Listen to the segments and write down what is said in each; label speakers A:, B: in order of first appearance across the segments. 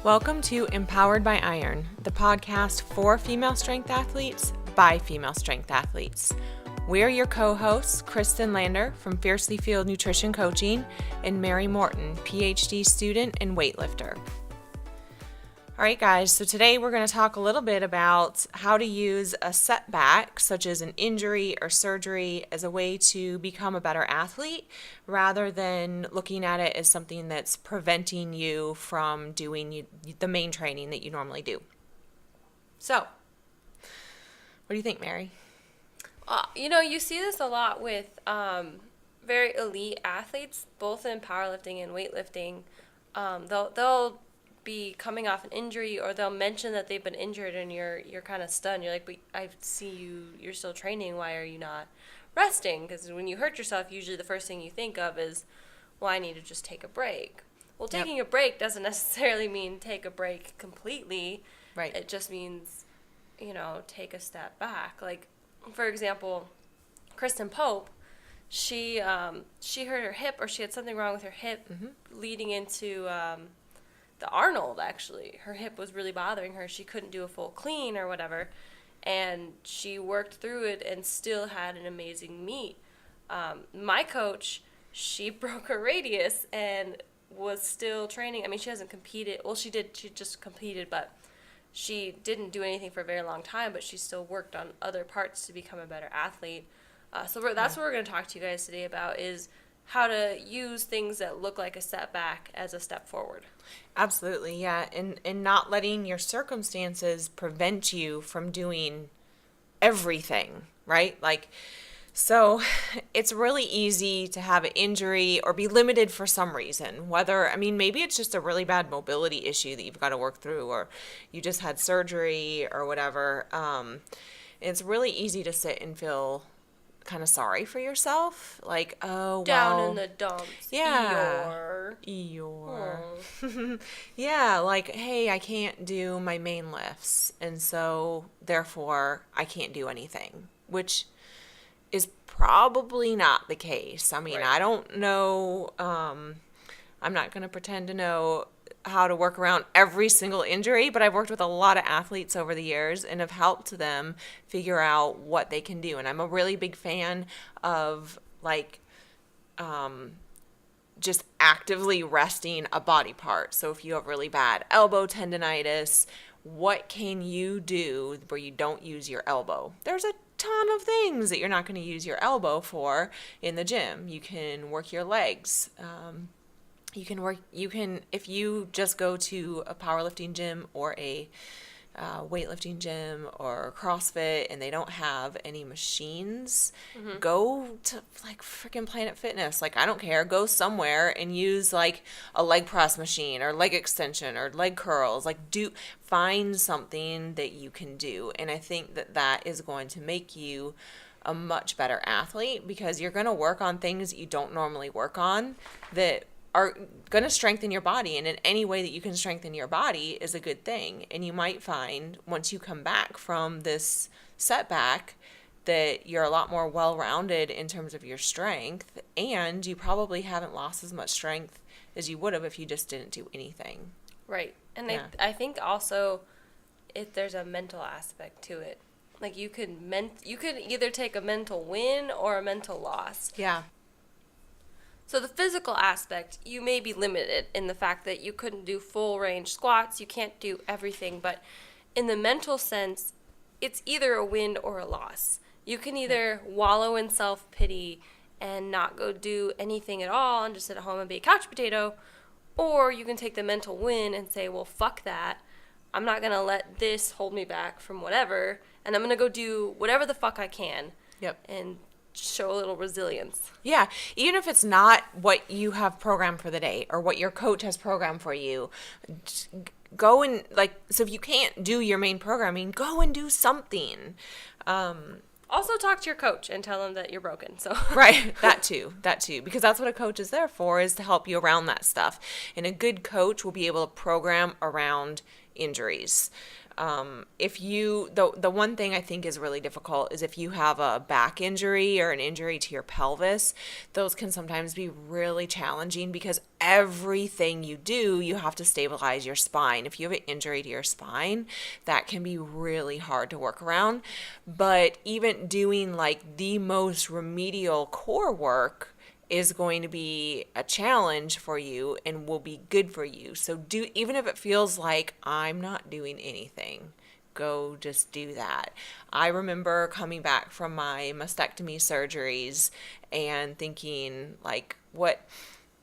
A: Welcome to Empowered by Iron, the podcast for female strength athletes by female strength athletes. We're your co-hosts, Kristen Lander from Fiercely Field Nutrition Coaching and Mary Morton, PhD student and weightlifter. All right, guys, so today we're going to talk a little bit about how to use a setback, such as an injury or surgery, as a way to become a better athlete, rather than looking at it as something that's preventing you from doing the main training that you normally do. So, what do you think, Mary?
B: You see this a lot with very elite athletes, both in powerlifting and weightlifting. They'll be coming off an injury, or they'll mention that they've been injured, and you're kind of stunned. You're like, but I see you're still training. Why are you not resting? Because when you hurt yourself, usually the first thing you think of is, well, I need to just take a break. Well, taking a break doesn't necessarily mean take a break completely.
A: Right.
B: It just means, take a step back. Like, for example, Kristen Pope, she hurt her hip, or she had something wrong with her hip leading into the Arnold, actually. Her hip was really bothering her. She couldn't do a full clean or whatever, and she worked through it and still had an amazing meet. My coach, she broke her radius and was still training. I mean, she hasn't competed. Well, she did. She just competed, but she didn't do anything for a very long time, but she still worked on other parts to become a better athlete. That's what we're going to talk to you guys today about, is how to use things that look like a setback as a step forward.
A: Absolutely, yeah. And not letting your circumstances prevent you from doing everything, right? So it's really easy to have an injury or be limited for some reason. Maybe it's just a really bad mobility issue that you've got to work through, or you just had surgery or whatever. It's really easy to sit and feel kind of sorry for yourself, like, oh,
B: down in the dumps.
A: Yeah. Eeyore. Yeah, like, hey, I can't do my main lifts, and so therefore I can't do anything, which is probably not the case. I mean, right. I don't know. I'm not going to pretend to know how to work around every single injury, but I've worked with a lot of athletes over the years and have helped them figure out what they can do. And I'm a really big fan of just actively resting a body part. So if you have really bad elbow tendonitis, what can you do where you don't use your elbow? There's a ton of things that you're not going to use your elbow for in the gym. You can work your legs. If you just go to a powerlifting gym or a weightlifting gym or CrossFit and they don't have any machines, go to freaking Planet Fitness. I don't care. Go somewhere and use a leg press machine or leg extension or leg curls. Find something that you can do. And I think that is going to make you a much better athlete, because you're going to work on things that you don't normally work on that are going to strengthen your body, and in any way that you can strengthen your body is a good thing. And you might find once you come back from this setback that you're a lot more well-rounded in terms of your strength, and you probably haven't lost as much strength as you would have if you just didn't do anything.
B: Right. And yeah. I think also if there's a mental aspect to it. You could either take a mental win or a mental loss.
A: Yeah.
B: So the physical aspect, you may be limited in the fact that you couldn't do full range squats, you can't do everything, but in the mental sense, it's either a win or a loss. You can either wallow in self-pity and not go do anything at all and just sit at home and be a couch potato, or you can take the mental win and say, well, fuck that. I'm not going to let this hold me back from whatever, and I'm going to go do whatever the fuck I can.
A: Yep. And
B: show a little resilience.
A: Yeah, even if it's not what you have programmed for the day or what your coach has programmed for you, go and so if you can't do your main programming, go and do something.
B: Also talk to your coach and tell them that you're broken. So
A: Right, that too, because that's what a coach is there for, is to help you around that stuff. And a good coach will be able to program around injuries. if you, the one thing I think is really difficult is if you have a back injury or an injury to your pelvis, those can sometimes be really challenging because everything you do, you have to stabilize your spine. If you have an injury to your spine, that can be really hard to work around. But even doing like the most remedial core work is going to be a challenge for you and will be good for you. So even if it feels like I'm not doing anything, go just do that. I remember coming back from my mastectomy surgeries and thinking like,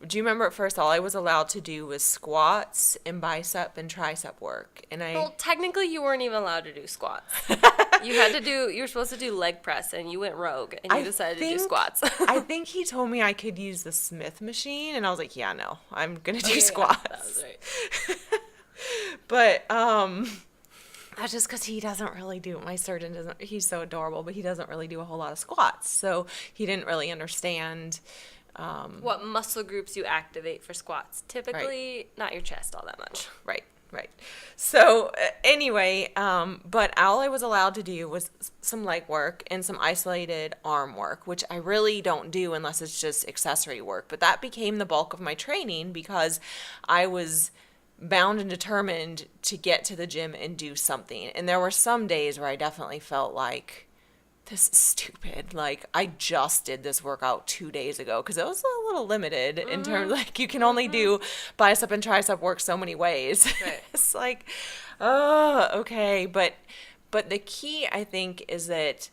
A: do you remember at first all I was allowed to do was squats and bicep and tricep work?
B: Well, technically you weren't even allowed to do squats. You were supposed to do leg press and you went rogue and you decided to do squats.
A: I think he told me I could use the Smith machine and I was like, yeah, no, I'm going to do squats.
B: Yeah, that was right.
A: But, that's just because he doesn't really do, my surgeon doesn't, he's so adorable, but he doesn't really do a whole lot of squats. So he didn't really understand
B: what muscle groups you activate for squats. Typically, not your chest all that much.
A: Right. So anyway, but all I was allowed to do was some leg work and some isolated arm work, which I really don't do unless it's just accessory work. But that became the bulk of my training because I was bound and determined to get to the gym and do something. And there were some days where I definitely felt like, this is stupid. Like, I just did this workout 2 days ago because it was a little limited in terms, like, you can only do bicep and tricep work so many ways.
B: Right.
A: It's like, oh, okay. But the key, I think, is that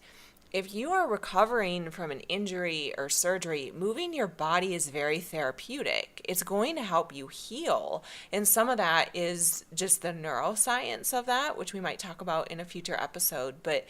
A: if you are recovering from an injury or surgery, moving your body is very therapeutic. It's going to help you heal. And some of that is just the neuroscience of that, which we might talk about in a future episode. But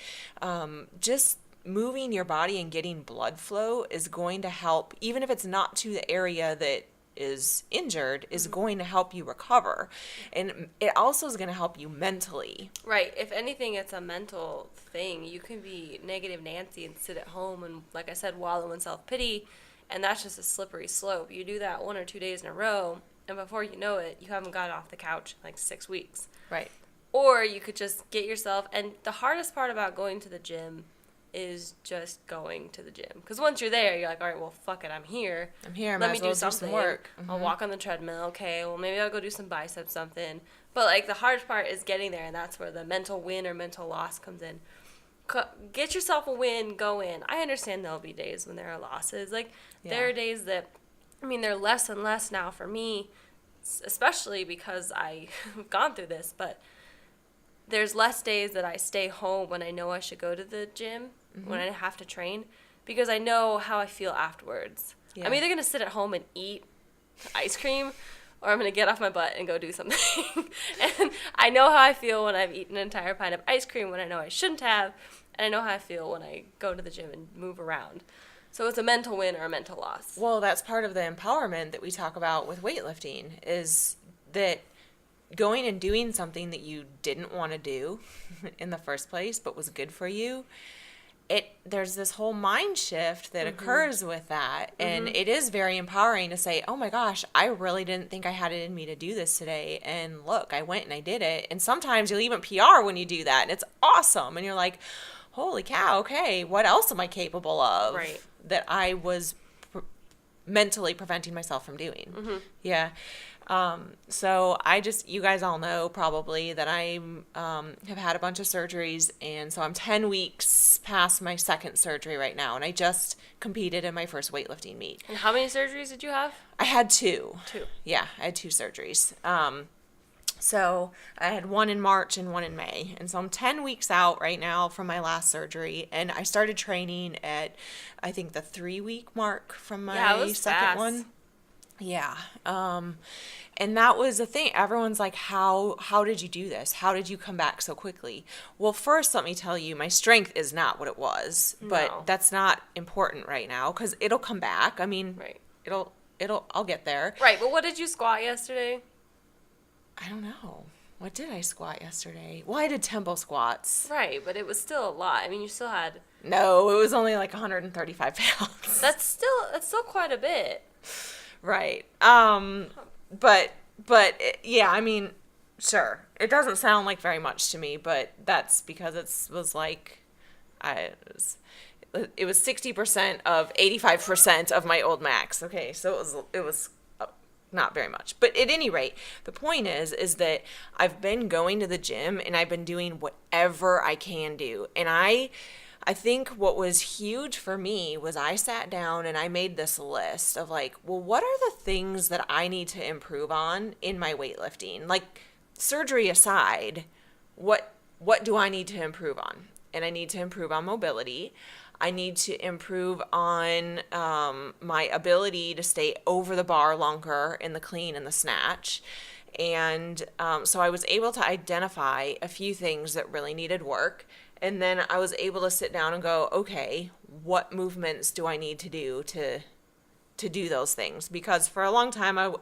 A: just moving your body and getting blood flow is going to help, even if it's not to the area that is injured, is going to help you recover. And it also is going to help you mentally.
B: Right. If anything, it's a mental thing. You can be negative Nancy and sit at home and, like I said, wallow in self-pity, and that's just a slippery slope. You do that 1 or 2 days in a row, and before you know it, you haven't got off the couch in like 6 weeks.
A: Right.
B: Or you could just get yourself, and the hardest part about going to the gym is just going to the gym. Because once you're there, you're like, all right, well, fuck it, I'm here. Let me do something.
A: Some work.
B: I'll walk on the treadmill. Okay, well, maybe I'll go do some biceps, something. But, like, the hardest part is getting there, and that's where the mental win or mental loss comes in. Get yourself a win, go in. I understand there'll be days when there are losses. Like, there are days that, I mean, they're less and less now for me, especially because I've gone through this, but there's less days that I stay home when I know I should go to the gym, when I have to train, because I know how I feel afterwards. Yeah. I'm either going to sit at home and eat ice cream, or I'm going to get off my butt and go do something. And I know how I feel when I've eaten an entire pint of ice cream when I know I shouldn't have, and I know how I feel when I go to the gym and move around. So it's a mental win or a mental loss.
A: Well, that's part of the empowerment that we talk about with weightlifting, is that going and doing something that you didn't want to do in the first place but was good for you, there's this whole mind shift that occurs with that, and it is very empowering to say, oh my gosh, I really didn't think I had it in me to do this today, and look, I went and I did it. And sometimes you'll even PR when you do that, and it's awesome, and you're like, holy cow, okay, what else am I capable of that I was mentally preventing myself from doing? Yeah. So you guys all know probably that I have had a bunch of surgeries, and so I'm 10 weeks past my second surgery right now, and I just competed in my first weightlifting meet.
B: And how many surgeries did you have?
A: I had 2.
B: 2.
A: Yeah, I had 2 surgeries. So I had one in March and one in May, and so I'm 10 weeks out right now from my last surgery, and I started training at, I think, the 3-week mark from my second one. Yeah. And that was the thing. Everyone's like, how did you do this? How did you come back so quickly? Well, first, let me tell you, my strength is not what it was, but that's not important right now because it'll come back. I mean, I'll get there.
B: Right. But what did you squat yesterday?
A: I don't know. What did I squat yesterday? Well, I did tempo squats.
B: Right, but it was still a lot. I mean, you still had...
A: No, it was only like 135 pounds.
B: That's still quite a bit.
A: Right. But yeah, I mean, Sure. It doesn't sound like very much to me, but that's because was like, I it was 60% of 85% of my old max. Okay, so it was not very much. But at any rate, the point is that I've been going to the gym and I've been doing whatever I can do. And I think what was huge for me was I sat down and I made this list of like, well, what are the things that I need to improve on in my weightlifting? Like surgery aside, what do I need to improve on? And I need to improve on mobility. I need to improve on my ability to stay over the bar longer in the clean and the snatch. And so I was able to identify a few things that really needed work. And then I was able to sit down and go, okay, what movements do I need to do to do those things? Because for a long time I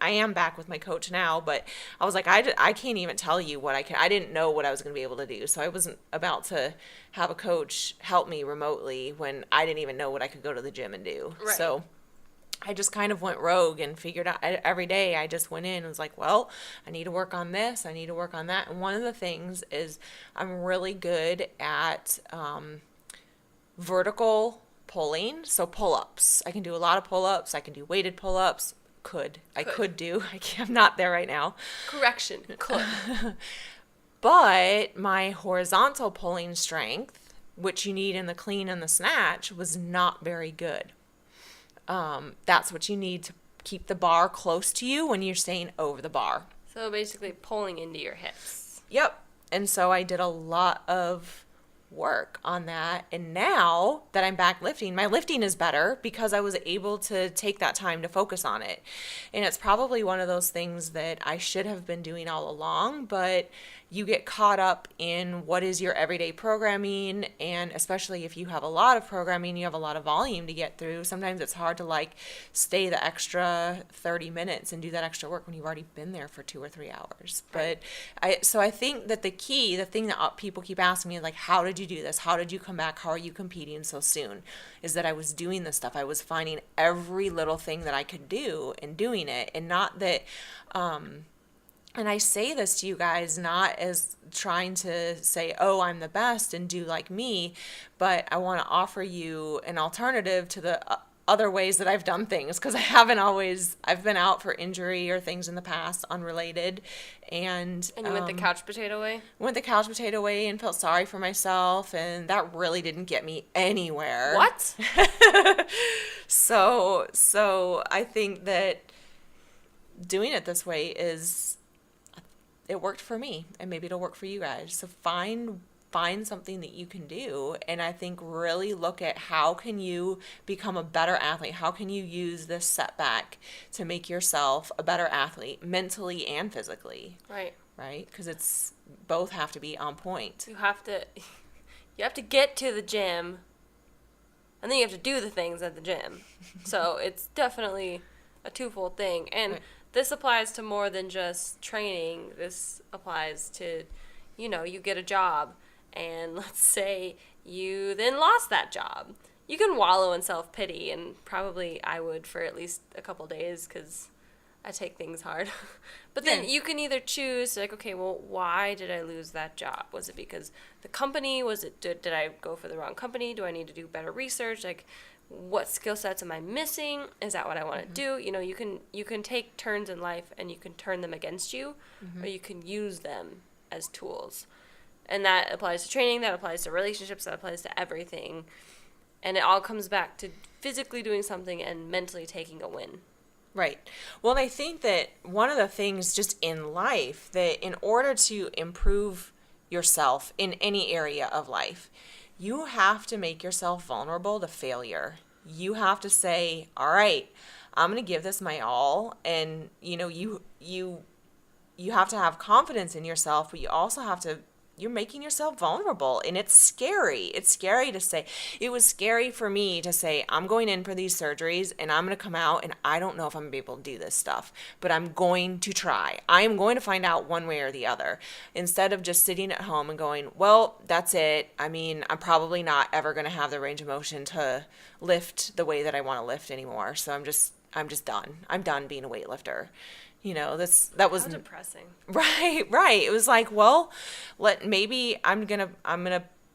A: am back with my coach now, but I was like, I can't even tell you what I didn't know what I was going to be able to do. So I wasn't about to have a coach help me remotely when I didn't even know what I could go to the gym and do.
B: Right.
A: So I just kind of went rogue and figured out every day. I just went in and was like, well, I need to work on this. I need to work on that. And one of the things is I'm really good at vertical pulling. So pull-ups. I can do a lot of pull-ups. I can do weighted pull-ups. I could do. I'm not there right now.
B: Correction. Could.
A: But my horizontal pulling strength, which you need in the clean and the snatch, was not very good. That's what you need to keep the bar close to you when you're staying over the bar.
B: So basically pulling into your hips.
A: Yep. And so I did a lot of work on that. And now that I'm back lifting, my lifting is better because I was able to take that time to focus on it. And it's probably one of those things that I should have been doing all along, but you get caught up in what is your everyday programming, and especially if you have a lot of programming, you have a lot of volume to get through. Sometimes it's hard to like stay the extra 30 minutes and do that extra work when you've already been there for 2 or 3 hours. But I think that the thing that people keep asking me, like, how did you do this? How did you come back? How are you competing so soon? Is that I was doing this stuff. I was finding every little thing that I could do and doing it, and not that, and I say this to you guys not as trying to say, oh, I'm the best and do like me, but I want to offer you an alternative to the other ways that I've done things, because I've been out for injury or things in the past unrelated. And
B: you went the couch potato way?
A: Went the couch potato way and felt sorry for myself, and that really didn't get me anywhere.
B: What?
A: So I think that doing it this way it worked for me, and maybe it'll work for you guys. So find something that you can do, and I think really look at how can you become a better athlete? How can you use this setback to make yourself a better athlete, mentally and physically?
B: Right.
A: Right? Because it's both have to be on point.
B: You have to get to the gym, and then you have to do the things at the gym. So it's definitely a twofold thing. And right. This applies to more than just training. This applies to, you get a job, and let's say you then lost that job. You can wallow in self-pity, and probably I would for at least a couple days, because I take things hard. But then you can either choose, like, okay, well, why did I lose that job? Was it because the company? Did I go for the wrong company? Do I need to do better research? Like, what skill sets am I missing? Is that what I want to do? You can take turns in life, and you can turn them against you, or you can use them as tools. And that applies to training, that applies to relationships, that applies to everything. And it all comes back to physically doing something and mentally taking a win.
A: Right. Well, I think that one of the things just in life, that in order to improve yourself in any area of life, you have to make yourself vulnerable to failure. You have to say, all right, I'm going to give this my all. And, you have to have confidence in yourself, but you also have to, you're making yourself vulnerable, and it's scary. It's scary to say. It was scary for me to say, I'm going in for these surgeries, and I'm going to come out, and I don't know if I'm going to be able to do this stuff, but I'm going to try. I am going to find out one way or the other, instead of just sitting at home and going, well, that's it. I mean, I'm probably not ever going to have the range of motion to lift the way that I want to lift anymore, so I'm just done. I'm done being a weightlifter. You know, that was
B: How depressing.
A: right. It was like, well, maybe I'm gonna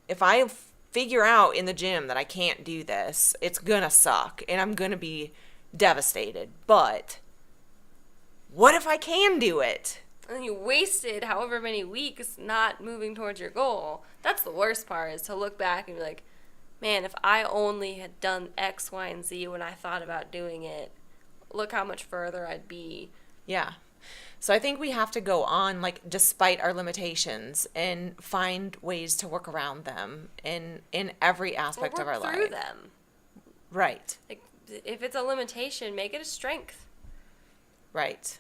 A: if I figure out in the gym that I can't do this, it's gonna suck and I'm gonna be devastated. But what if I can do it?
B: And you wasted however many weeks not moving towards your goal. That's the worst part, is to look back and be like, man, if I only had done X, Y, and Z when I thought about doing it, look how much further I'd be.
A: Yeah. So I think we have to go on, like, despite our limitations, and find ways to work around them in every aspect of our life.
B: Work through them.
A: Right.
B: Like, if it's a limitation, make it a strength.
A: Right.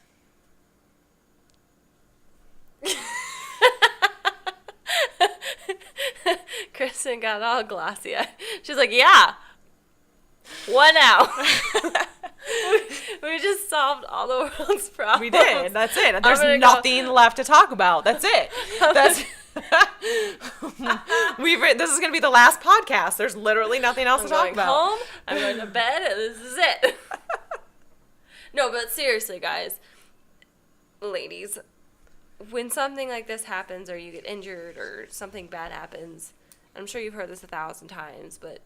B: Kristen got all glossy. She's like, yeah. What now? We just solved all the world's problems.
A: We did. That's it. There's nothing left to talk about. That's it. This is going to be the last podcast. There's literally nothing else to talk about.
B: Home, I'm going to bed, and this is it. No, but seriously, guys, ladies, when something like this happens, or you get injured, or something bad happens, I'm sure you've heard this 1,000 times, but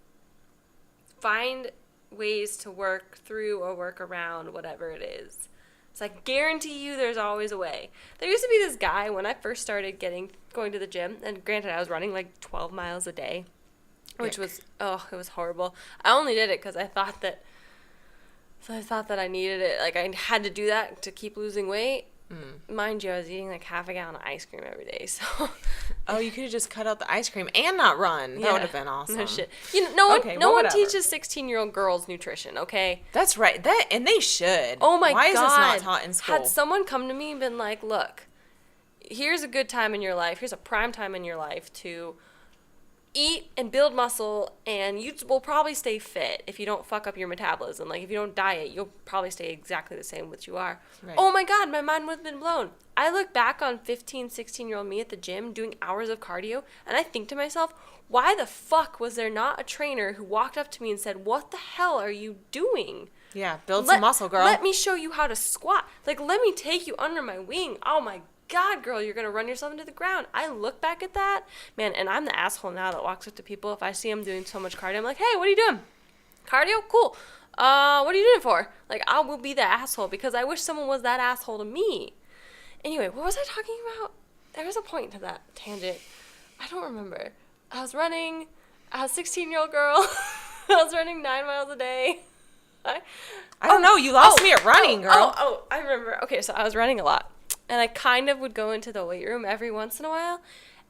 B: find ways to work through or work around whatever it is. So I guarantee you there's always a way. There used to be this guy when I first started going to the gym, and granted I was running like 12 miles a day, which was, it was horrible. I only did it because I thought that I needed it. Like, I had to do that to keep losing weight. Mind you, I was eating like half a gallon of ice cream every day, so.
A: Oh, you could have just cut out the ice cream and not run. That would have been awesome.
B: No shit. No one teaches 16-year-old girls nutrition, okay?
A: That's right. And they should.
B: Oh my God.
A: Why is this not taught in school?
B: Had someone come to me and been like, look, here's a good time in your life, here's a prime time in your life to eat and build muscle, and you will probably stay fit if you don't fuck up your metabolism. Like, if you don't diet, you'll probably stay exactly the same as you are. Right. Oh my God, my mind would have been blown. I look back on 15, 16-year-old me at the gym doing hours of cardio, and I think to myself, why the fuck was there not a trainer who walked up to me and said, what the hell are you doing?
A: Yeah, build some muscle, girl.
B: Let me show you how to squat. Like, let me take you under my wing. Oh my God, girl, you're going to run yourself into the ground. I look back at that, man, and I'm the asshole now that walks up to people. If I see them doing so much cardio, I'm like, hey, what are you doing? Cardio? Cool. What are you doing it for? Like, I will be the asshole because I wish someone was that asshole to me. Anyway, what was I talking about? There was a point to that tangent. I don't remember. I was running. I was a 16-year-old girl. I was running 9 miles a day. I
A: don't know. You lost me at running, girl.
B: I remember. Okay, so I was running a lot. And I kind of would go into the weight room every once in a while.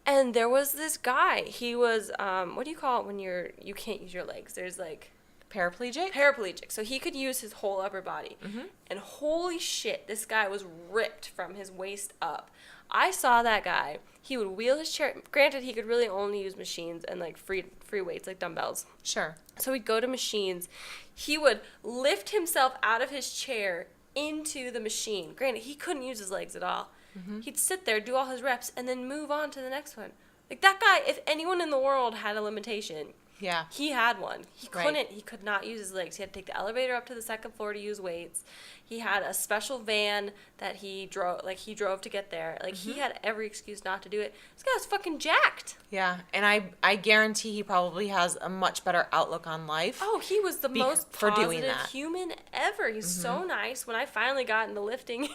B: And there was this guy. He was, what do you call it when you can't use your legs? There's like... Paraplegic. So he could use his whole upper body. Mm-hmm. And holy shit, this guy was ripped from his waist up. I saw that guy. He would wheel his chair. Granted, he could really only use machines and like free weights, like dumbbells.
A: Sure.
B: So he'd go to machines. He would lift himself out of his chair into the machine. Granted, he couldn't use his legs at all. Mm-hmm. He'd sit there, do all his reps, and then move on to the next one. Like, that guy, if anyone in the world had a limitation,
A: yeah,
B: he had one. He could not use his legs. He had to take the elevator up to the second floor to use weights. He had a special van that he drove to get there. Like, mm-hmm. He had every excuse not to do it. This guy was fucking jacked.
A: Yeah, and I guarantee he probably has a much better outlook on life.
B: Oh, he was the most positive human ever. He's mm-hmm. so nice. When I finally got into lifting,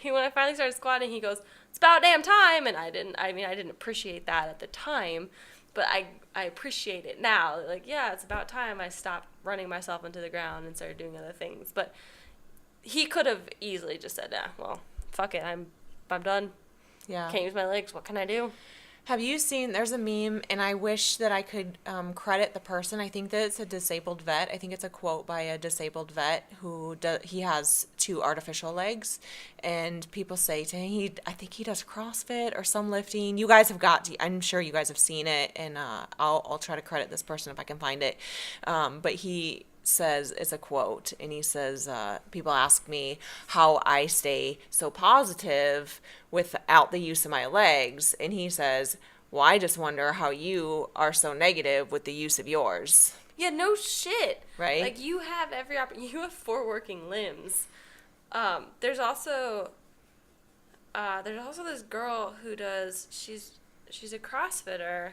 B: when I finally started squatting, he goes, "It's about damn time." And I didn't appreciate that at the time. But I appreciate it now. Like, yeah, it's about time I stopped running myself into the ground and started doing other things. But he could have easily just said, well, fuck it. I'm done. Yeah. Can't use my legs. What can I do?
A: Have you seen, there's a meme, and I wish that I could credit the person. I think that it's a disabled vet. I think it's a quote by a disabled vet he has 2 artificial legs, and people say to him, I think he does CrossFit or some lifting. You guys I'm sure you guys have seen it, and I'll try to credit this person if I can find it. But he says, it's a quote, and he says, people ask me how I stay so positive without the use of my legs, and he says, well, I just wonder how you are so negative with the use of yours.
B: Yeah, no shit.
A: Right?
B: Like, you have you have 4 working limbs. There's also this girl who she's a CrossFitter,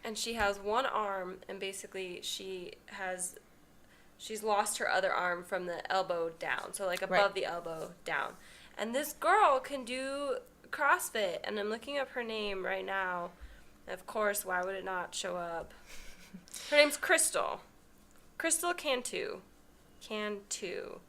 B: and she has one arm, and basically she's lost her other arm from the elbow down, so like above the elbow down. And this girl can do CrossFit, and I'm looking up her name right now. Of course, why would it not show up? Her name's Crystal. Crystal Cantu. Cantu.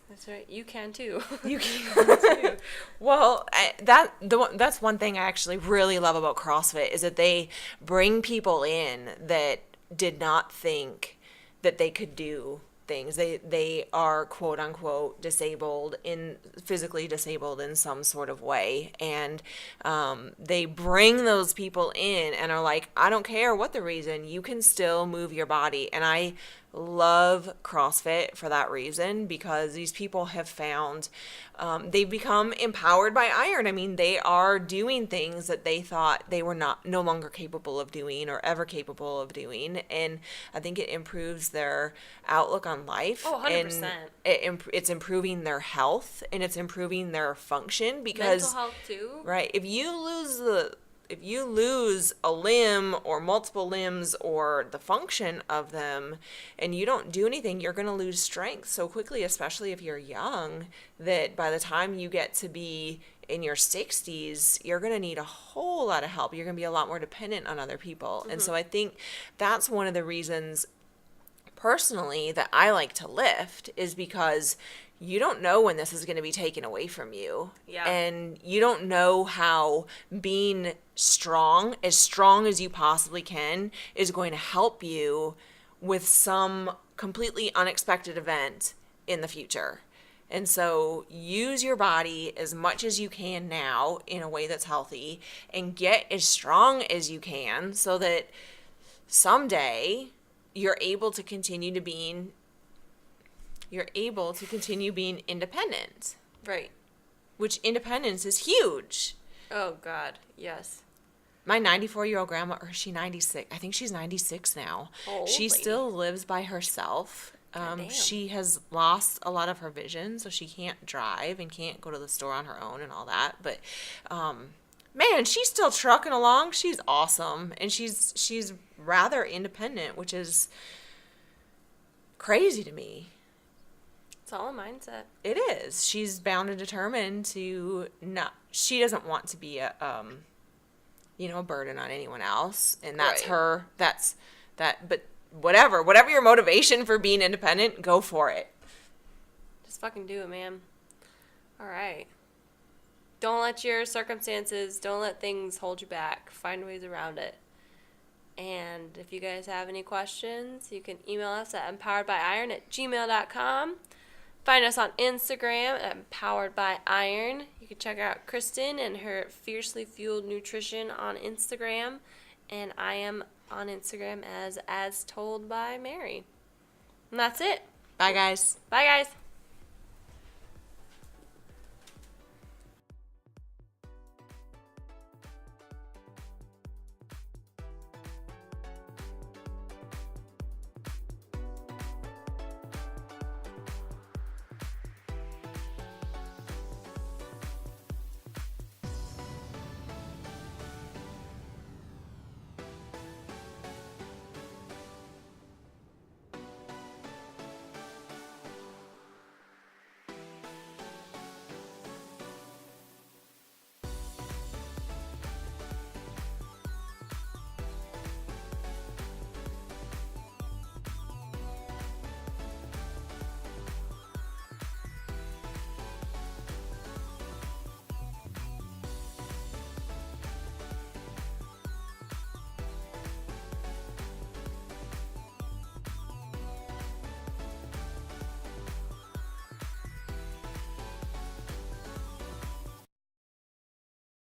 B: That's right. You can too.
A: You can too. Well, that's one thing I actually really love about CrossFit is that they bring people in that did not think that they could do things. They are quote unquote physically disabled in some sort of way, and they bring those people in and are like, I don't care what the reason, you can still move your body. And I love CrossFit for that reason, because these people have found they've become empowered by iron. I mean, they are doing things that they thought they were no longer capable of doing or ever capable of doing, and I think it improves their outlook on life.
B: Oh, 100%.
A: And it's improving their health, and it's improving their function, because
B: mental health too.
A: Right. If you lose a limb or multiple limbs or the function of them and you don't do anything, you're going to lose strength so quickly, especially if you're young, that by the time you get to be in your 60s, you're going to need a whole lot of help. You're going to be a lot more dependent on other people. Mm-hmm. And so I think that's one of the reasons personally that I like to lift, is because you don't know when this is going to be taken away from you.
B: Yeah.
A: And you don't know how being strong as you possibly can, is going to help you with some completely unexpected event in the future. And so use your body as much as you can now in a way that's healthy, and get as strong as you can so that someday you're able to continue being independent.
B: Right.
A: Which independence is huge.
B: Oh, God. Yes.
A: My 94-year-old grandma, or is she 96? I think she's 96 now.
B: Holy.
A: She still lives by herself. She has lost a lot of her vision, so she can't drive and can't go to the store on her own and all that. But, man, she's still trucking along. She's awesome. And she's rather independent, which is crazy to me.
B: It's all a mindset.
A: It is. She's bound and determined to not. She doesn't want to be a burden on anyone else, and that's
B: right.
A: her. That's that. But whatever your motivation for being independent, go for it.
B: Just fucking do it, man. All right. Don't let your circumstances, don't let things hold you back. Find ways around it. And if you guys have any questions, you can email us at empoweredbyiron@gmail.com. Find us on Instagram at empoweredbyiron. You can check out Kristen and her Fiercely Fueled Nutrition on Instagram. And I am on Instagram as Told by Mary. And that's it.
A: Bye, guys.
B: Bye, guys.